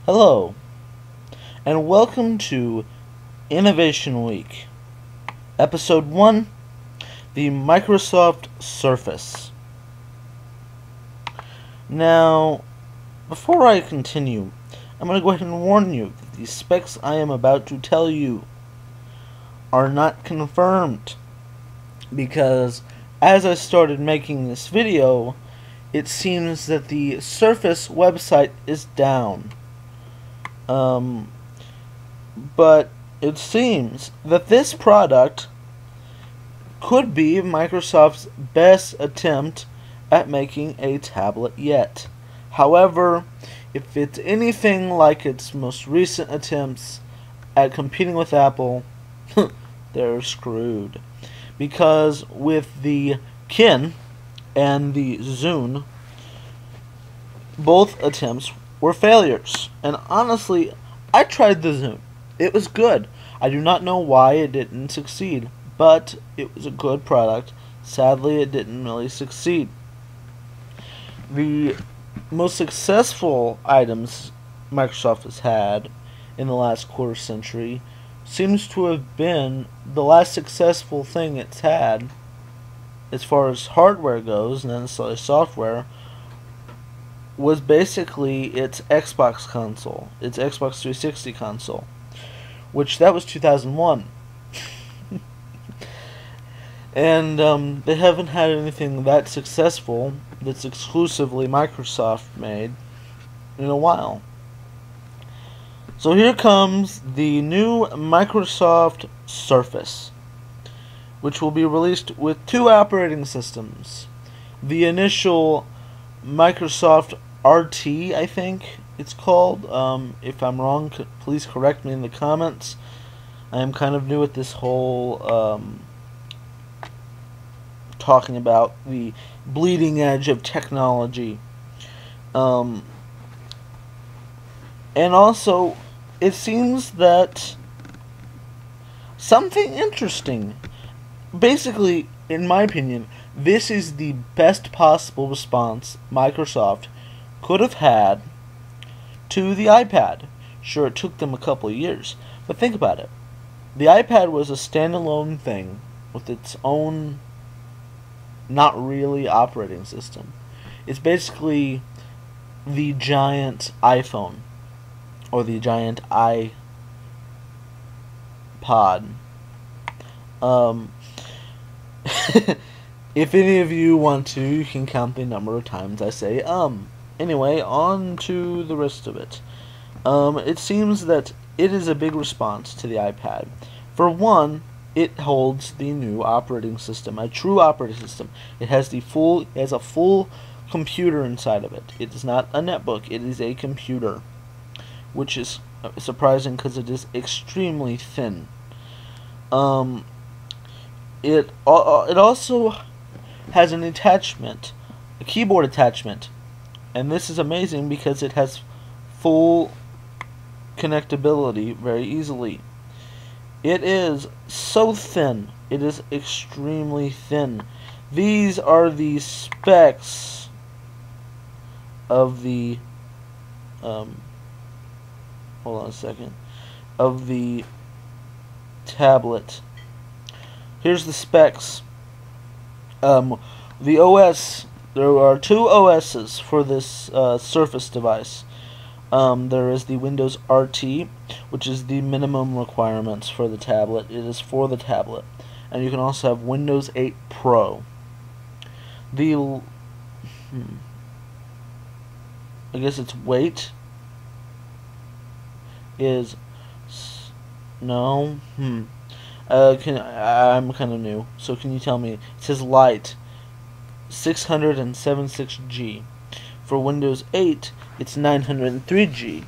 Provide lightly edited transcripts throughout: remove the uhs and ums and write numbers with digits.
Hello, and welcome to Innovation Week, Episode 1, the Microsoft Surface. Now, before I continue, I'm going to go ahead and warn you that the specs I am about to tell you are not confirmed, because as I started making this video, it seems that the Surface website is down. But it seems that this product could be Microsoft's best attempt at making a tablet yet. However, if it's anything like its most recent attempts at competing with Apple, they're screwed. Because with the Kin and the Zune, both attempts were failures. And honestly, I tried the Zune. It was good. I do not know why it didn't succeed, but it was a good product. Sadly, it didn't really succeed. The most successful items Microsoft has had in the last quarter century seems to have been the last successful thing it's had as far as hardware goes, and then necessarily software, was basically its Xbox console, its Xbox 360 console, which that was 2001. And they haven't had anything that successful that's exclusively Microsoft made in a while. So here comes the new Microsoft Surface, which will be released with two operating systems. The initial Microsoft RT, I think it's called. If I'm wrong, please correct me in the comments. I am kind of new at this whole talking about the bleeding edge of technology. And also, it seems that something interesting. Basically, in my opinion, this is the best possible response Microsoft could have had to the iPad. Sure, it took them a couple of years, but think about it. The iPad was a standalone thing with its own, not really, operating system. It's basically the giant iPhone, or the giant iPod. If any of you want to, you can count the number of times I say Anyway, on to the rest of it. It seems that it is a big response to the iPad. For one, it holds the new operating system, a true operating system. It has a full computer inside of it. It is not a netbook, it is a computer, which is surprising because it is extremely thin. It also has an attachment, a keyboard attachment, and this is amazing because it has full connectability very easily. It is so thin. It is extremely thin. These are the specs of the hold on a second, of the tablet. Here's the specs. The OS, there are two OSs for this Surface device. There is the Windows RT, which is the minimum requirements for the tablet. It is for the tablet. And you can also have Windows 8 Pro. I guess its weight is no. I'm kind of new, so can you tell me? It says light, 676G. For Windows 8, it's 903G.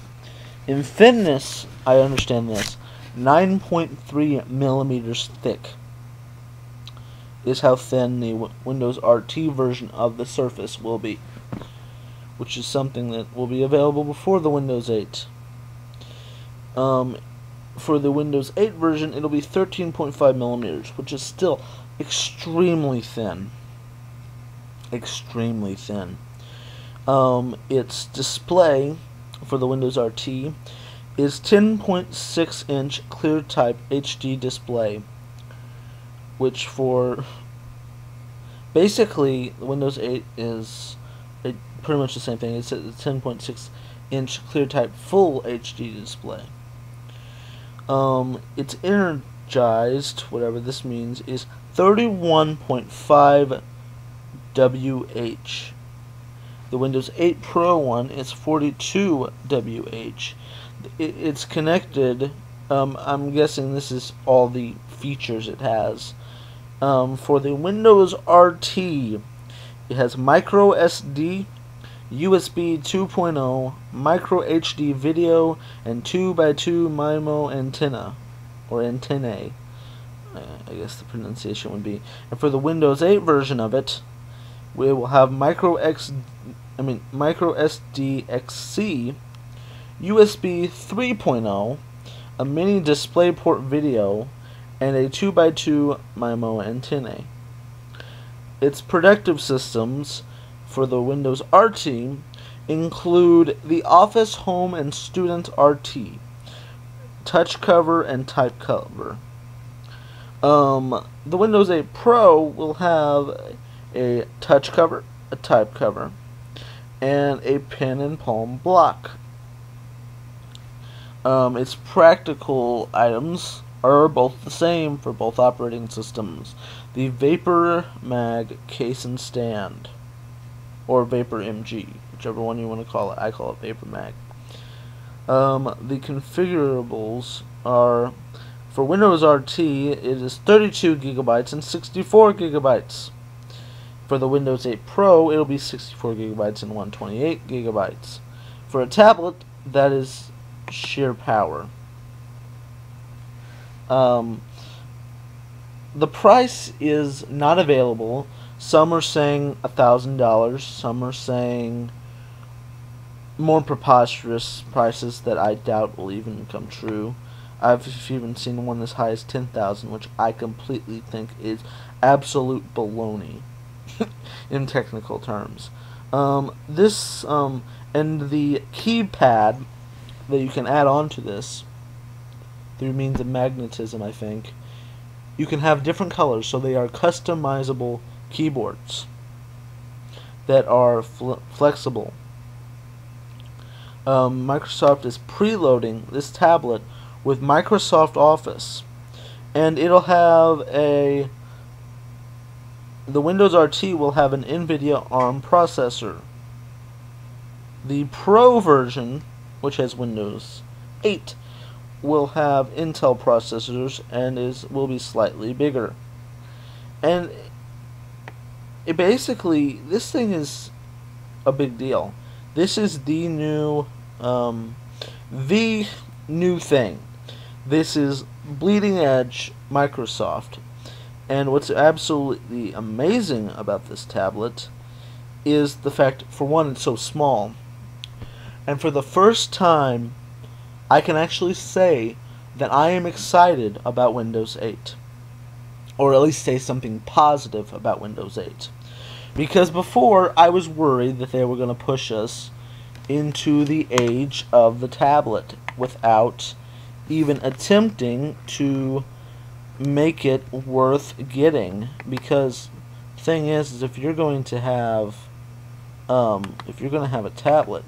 In thinness, I understand this, 9.3 millimeters thick is how thin the Windows RT version of the Surface will be, which is something that will be available before the Windows 8. For the Windows 8 version, it'll be 13.5 millimeters, which is still extremely thin. Extremely thin. Its display for the Windows RT is 10.6-inch ClearType HD display, which for basically Windows 8 is pretty much the same thing. It's a 10.6-inch ClearType Full HD display. It's energized, whatever this means, is 31.5 WH. The Windows 8 Pro one is 42 WH. It's connected. I'm guessing this is all the features it has. For the Windows RT, it has micro SD, USB 2.0, micro HD video, and 2x2 MIMO antenna, or antennae, I guess the pronunciation would be. And for the Windows 8 version of it, we will have micro SD XC, USB 3.0, a mini DisplayPort video, and a 2x2 MIMO antennae. Its protective systems for the Windows RT include the Office, Home, and Student RT, touch cover, and type cover. The Windows 8 Pro will have a touch cover, a type cover, and a pen and palm block. Its practical items are both the same for both operating systems. The Vapor Mag case and stand, or Vapor MG, whichever one you want to call it. I call it Vapor Mag. The configurables are, for Windows RT, it is 32 gigabytes and 64 gigabytes. For the Windows 8 Pro, it'll be 64 gigabytes and 128 gigabytes. For a tablet, that is sheer power. The price is not available. Some are saying $1,000. Some are saying more preposterous prices that I doubt will even come true. I've even seen one as high as $10,000, which I completely think is absolute baloney in technical terms. And the keypad that you can add on to this through means of magnetism, I think, you can have different colors, so they are customizable keyboards that are flexible. Microsoft is preloading this tablet with Microsoft Office, and it'll have the Windows RT will have an NVIDIA ARM processor. The Pro version, which has Windows 8, will have Intel processors and will be slightly bigger. And basically, this thing is a big deal. This is the new thing. This is bleeding edge Microsoft. And what's absolutely amazing about this tablet is the fact, for one, it's so small. And for the first time, I can actually say that I am excited about Windows 8. Or at least say something positive about Windows 8. Because before, I was worried that they were going to push us into the age of the tablet without even attempting to make it worth getting. Because the thing is if you're going to have a tablet,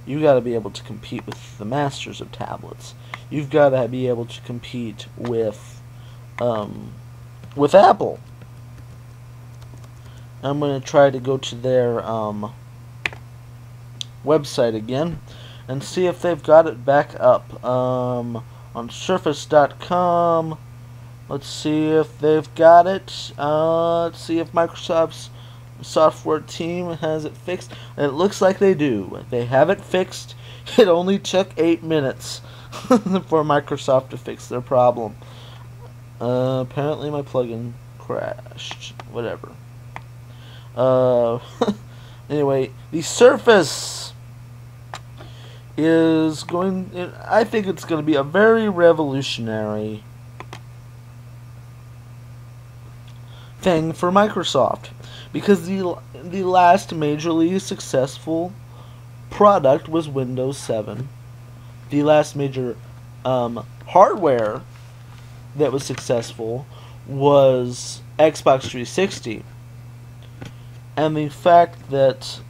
you got to be able to compete with the masters of tablets. You've got to be able to compete with Apple. I'm going to try to go to their website again and see if they've got it back up on Surface.com. Let's see if they've got it. Let's see if Microsoft's software team has it fixed. And it looks like they do. They have it fixed. It only took 8 minutes for Microsoft to fix their problem. Apparently my plugin crashed. Whatever. Anyway, the Surface is going... I think it's going to be a very revolutionary thing for Microsoft, because the last majorly successful product was Windows 7. The last major hardware that was successful was Xbox 360. And the fact that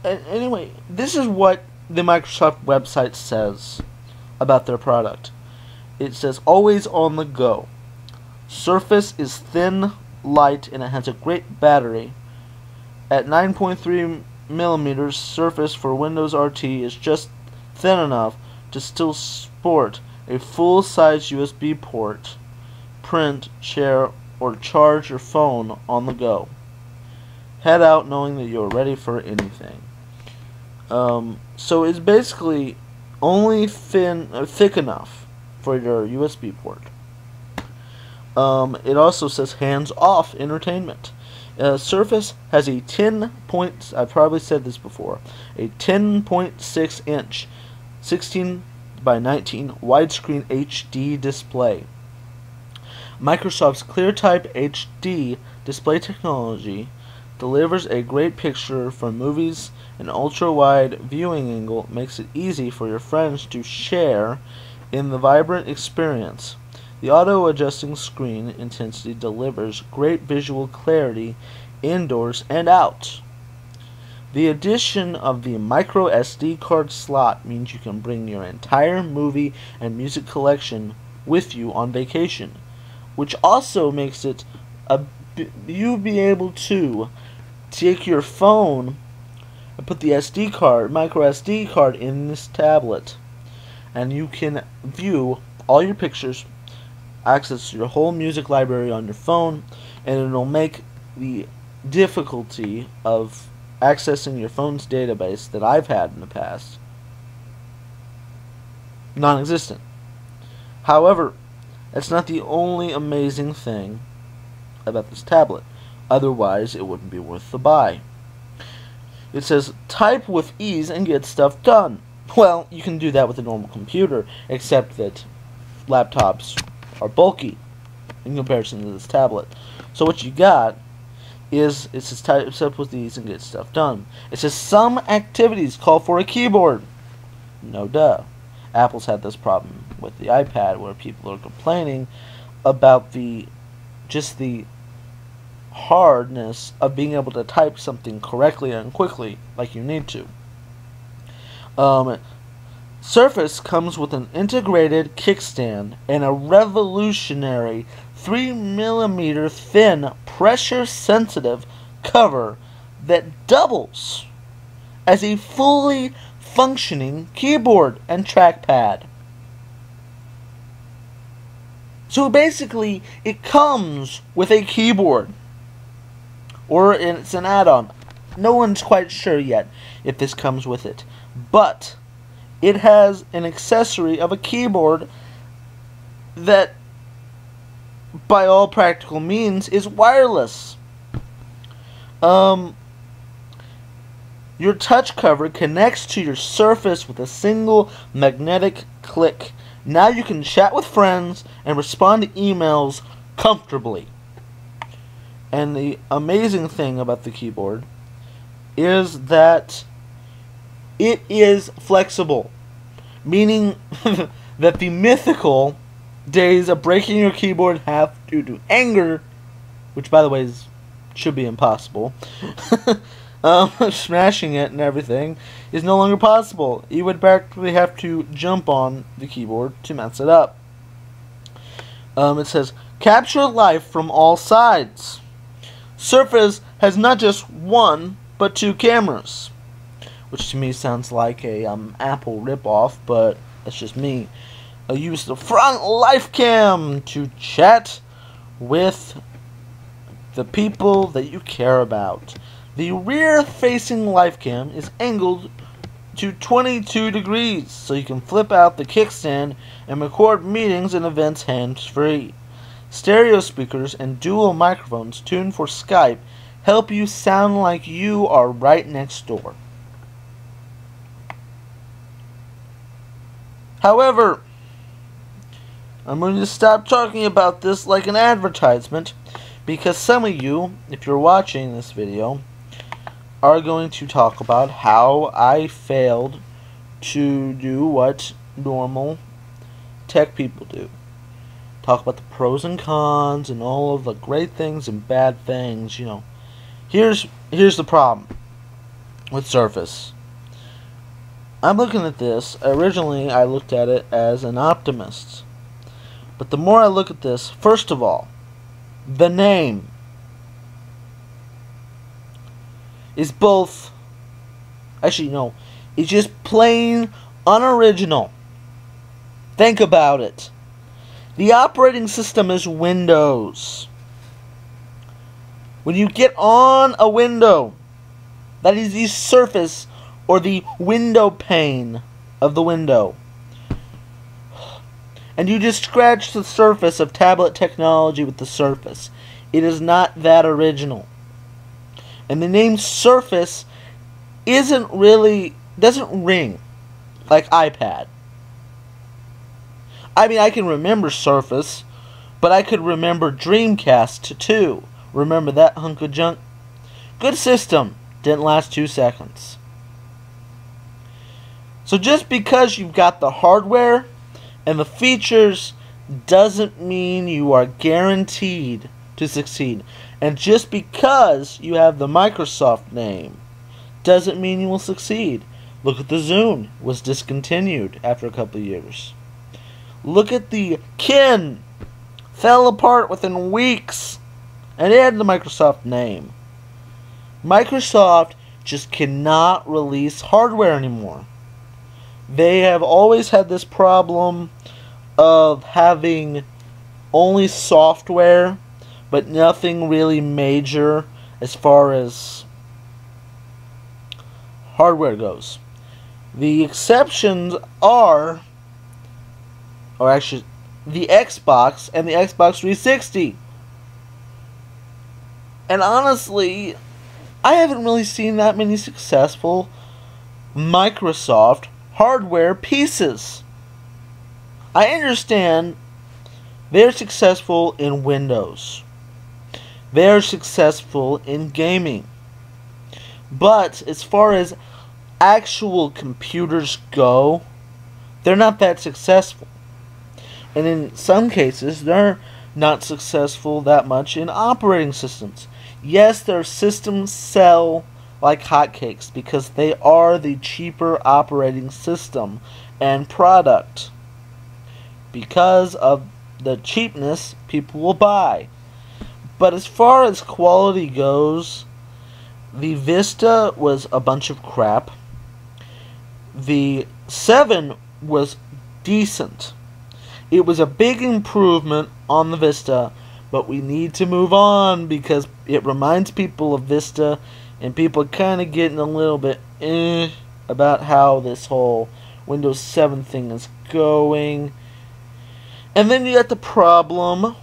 anyway, this is what the Microsoft website says about their product. It says, always on the go. Surface is thin, light, and it has a great battery. At 9.3 millimeters, Surface for Windows RT is just thin enough to still sport a full-size USB port, print, share, or charge your phone on the go. Head out knowing that you're ready for anything. So it's basically only thick enough for your USB port. It also says hands-off entertainment. Surface has a 10 I've probably said this before, a 10.6 inch 16 by 19 widescreen HD display. Microsoft's ClearType HD display technology delivers a great picture for movies. An ultra-wide viewing angle makes it easy for your friends to share in the vibrant experience. The auto-adjusting screen intensity delivers great visual clarity indoors and out. The addition of the micro SD card slot means you can bring your entire movie and music collection with you on vacation, which also makes it you be able to take your phone and put the micro SD card in this tablet, and you can view all your pictures, access your whole music library on your phone, and it'll make the difficulty of accessing your phone's database that I've had in the past non-existent. However, that's not the only amazing thing about this tablet. Otherwise, it wouldn't be worth the buy. It says, type with ease and get stuff done. Well, you can do that with a normal computer, except that laptops are bulky in comparison to this tablet. So what you got is, it says type up with ease and get stuff done. It says some activities call for a keyboard. No duh. Apple's had this problem with the iPad, where people are complaining about the hardness of being able to type something correctly and quickly like you need to. Surface comes with an integrated kickstand and a revolutionary 3mm thin pressure-sensitive cover that doubles as a fully functioning keyboard and trackpad. So basically, it comes with a keyboard, or it's an add-on. No one's quite sure yet if this comes with it, but it has an accessory of a keyboard that, by all practical means, is wireless. Your touch cover connects to your Surface with a single magnetic click. Now you can chat with friends and respond to emails comfortably. And the amazing thing about the keyboard is that it is flexible, meaning that the mythical days of breaking your keyboard in half due to anger, which by the way should be impossible, smashing it and everything, is no longer possible. You would practically have to jump on the keyboard to mess it up. It says, capture life from all sides. Surface has not just one, but two cameras, which to me sounds like a Apple ripoff, but that's just me. I use the front life cam to chat with the people that you care about. The rear-facing life cam is angled to 22 degrees, so you can flip out the kickstand and record meetings and events hands-free. Stereo speakers and dual microphones tuned for Skype help you sound like you are right next door. However, I'm going to stop talking about this like an advertisement, Because some of you, if you're watching this video, are going to talk about how I failed to do what normal tech people do. Talk about the pros and cons and all of the great things and bad things, you know. Here's the problem with Surface. I'm looking at this. Originally, I looked at it as an optimist. But the more I look at this, first of all, the name is both... Actually, no. It's just plain unoriginal. Think about it. The operating system is Windows. When you get on a window, that is the surface or the window pane of the window, and you just scratch the surface of tablet technology with the Surface, it is not that original. And the name Surface doesn't ring like iPad. I mean, I can remember Surface, but I could remember Dreamcast too. Remember that hunk of junk? Good system. Didn't last 2 seconds. So just because you've got the hardware and the features doesn't mean you are guaranteed to succeed. And just because you have the Microsoft name doesn't mean you will succeed. Look at the Zune. It was discontinued after a couple of years. Look at the Kin. Fell apart within weeks. And it had the Microsoft name. Microsoft just cannot release hardware anymore. They have always had this problem of having only software, but nothing really major as far as hardware goes. The exceptions are, or actually, the Xbox and the Xbox 360. And honestly, I haven't really seen that many successful Microsoft hardware pieces. I understand they're successful in Windows. They're successful in gaming. But as far as actual computers go, they're not that successful. And in some cases, they're not successful that much in operating systems. Yes, their systems sell like hotcakes because they are the cheaper operating system and product. Because of the cheapness, people will buy. But as far as quality goes, the Vista was a bunch of crap. The 7 was decent. It was a big improvement on the Vista, but we need to move on because it reminds people of Vista, and people are kind of getting a little bit about how this whole Windows 7 thing is going. And then you got the problem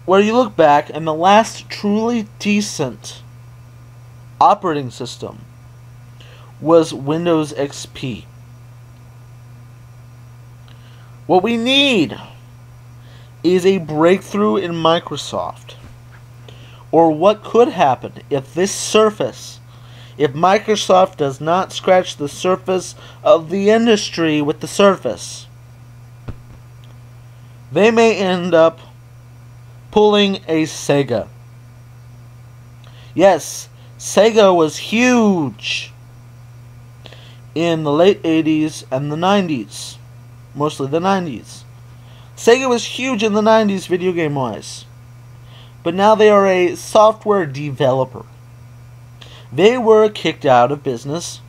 where you look back and the last truly decent operating system was Windows XP. What we need is a breakthrough in Microsoft. Or what could happen if this Surface, if Microsoft does not scratch the surface of the industry with the Surface, they may end up pulling a Sega. Yes, Sega was huge in the late 80s and the 90s. Mostly the 90s. Sega was huge in the 90s video game wise. But now they are a software developer. They were kicked out of business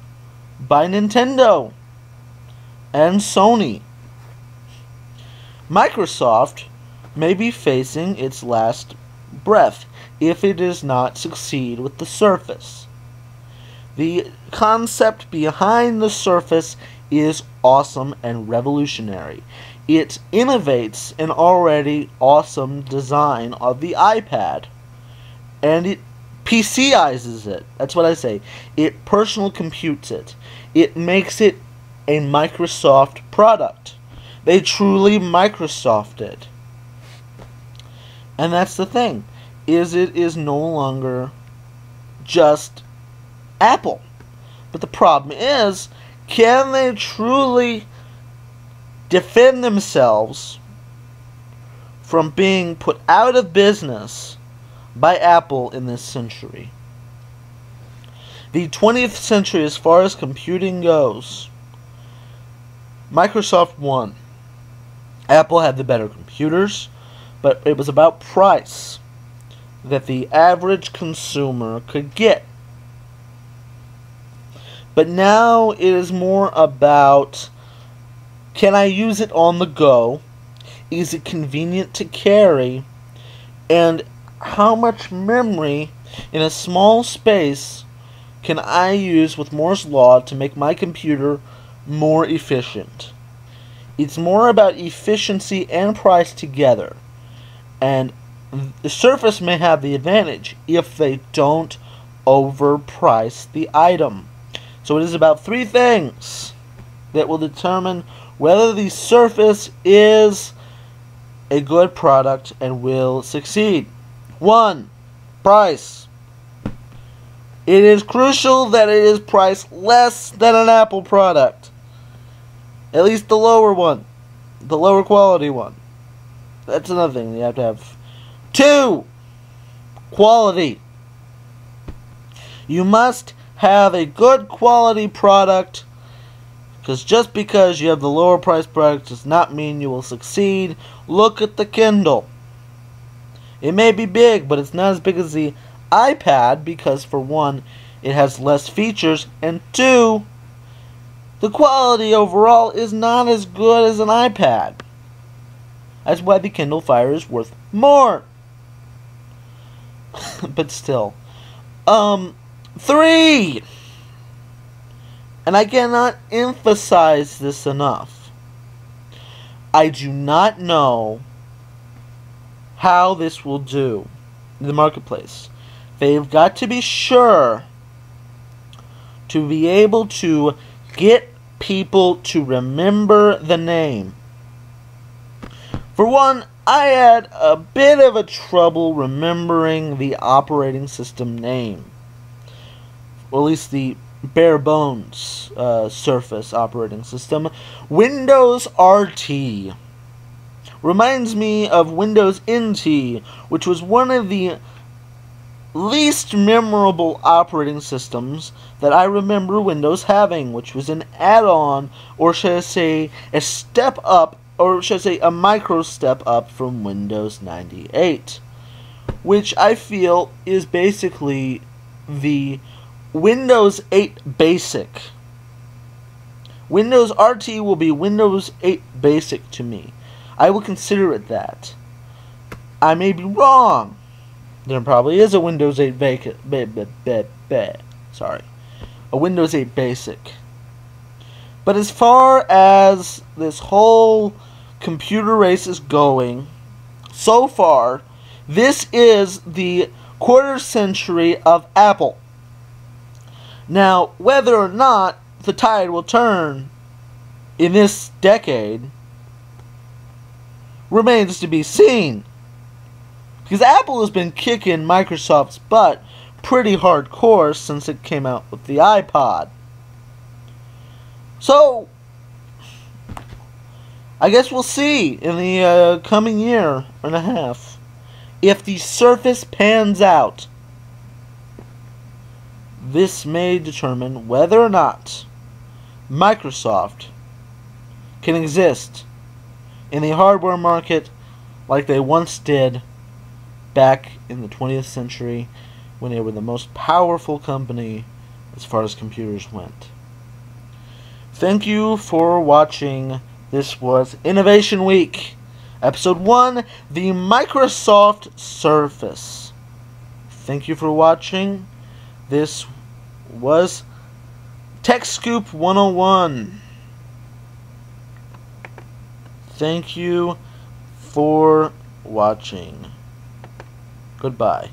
by Nintendo and Sony. Microsoft may be facing its last breath if it does not succeed with the Surface. The concept behind the Surface is awesome and revolutionary. It innovates an already awesome design of the iPad, and it PCizes it. That's what I say. It personal computes it. It makes it a Microsoft product. They truly Microsoft it. And that's the thing. is it is no longer just Apple. But the problem is, can they truly defend themselves from being put out of business by Apple in this century? The 20th century, as far as computing goes, Microsoft won. Apple had the better computers, but it was about price that the average consumer could get. But now it is more about, can I use it on the go? Is it convenient to carry? And how much memory in a small space can I use with Moore's Law to make my computer more efficient? It's more about efficiency and price together. And the Surface may have the advantage if they don't overprice the item. So it is about three things that will determine whether the Surface is a good product and will succeed. 1. Price. It is crucial that it is priced less than an Apple product. At least the lower one. The lower quality one. That's another thing you have to have. 2. Quality. You must have a good quality product, because just because you have the lower price product does not mean you will succeed. Look at the Kindle. It may be big, but it's not as big as the iPad, because for one, it has less features, and 2, the quality overall is not as good as an iPad. That's why the Kindle Fire is worth more. But still. 3! And I cannot emphasize this enough. I do not know how this will do in the marketplace. They've got to be sure to be able to get people to remember the name. For one, I had a bit of a trouble remembering the operating system name. Or at least the bare bones Surface operating system. Windows RT reminds me of Windows NT, which was one of the least memorable operating systems that I remember Windows having, which was an add-on, or should I say a step up, or should I say a micro step up from Windows 98, which I feel is basically the Windows 8 Basic. Windows RT will be Windows 8 Basic to me. I will consider it that. I may be wrong. There probably is a Windows 8 a Windows 8 Basic. But as far as this whole computer race is going, so far, this is the quarter century of Apple. Now, whether or not the tide will turn in this decade remains to be seen. Because Apple has been kicking Microsoft's butt pretty hardcore since it came out with the iPod. So, I guess we'll see in the coming year and a half if the Surface pans out. This may determine whether or not Microsoft can exist in the hardware market like they once did back in the 20th century when they were the most powerful company as far as computers went. Thank you for watching. This was Innovation Week, Episode 1, the Microsoft Surface. Thank you for watching. This was Tech Scoop 101. Thank you for watching. Goodbye.